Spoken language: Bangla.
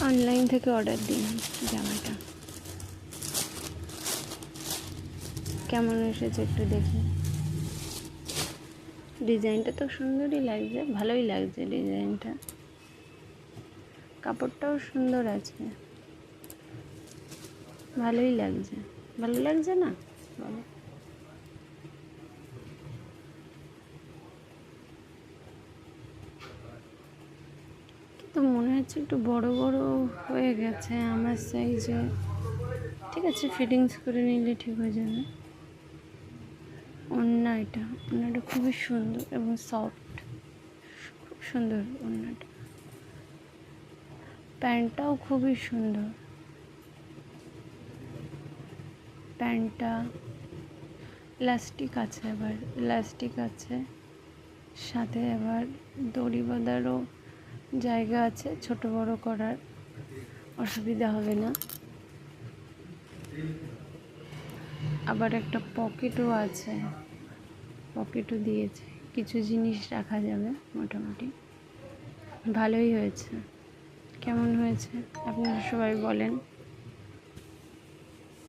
অনলাইন থেকে অর্ডার দিলাম জামাটা, কেমন এসেছে একটু দেখি। ডিজাইনটা তো সুন্দরই লাগছে, ভালোই লাগছে ডিজাইনটা, কাপড়টাও সুন্দর আছে, ভালোই লাগছে। ভালো লাগছে না বলো? কিন্তু মনে হচ্ছে একটু বড় বড় হয়ে গেছে আমার সাইজে। ঠিক আছে, ফিটিংস করে নিলে ঠিক হয়ে যাবে। ওড়নাটা খুবই সুন্দর এবং সফট, খুব সুন্দর ওড়নাটা। প্যান্টটাও খুবই সুন্দর, প্যান্টটা ইলাস্টিক আছে, আবার ইলাস্টিক আছে, সাথে আবার দড়ি বাঁধারও জায়গা আছে, ছোট বড় করার অসুবিধা হবে না। আবার একটা পকেটও আছে, পকেটও দিয়েছে, কিছু জিনিস রাখা যাবে। মোটামুটি ভালোই হয়েছে। কেমন হয়েছে আপনারা সবাই বলেন।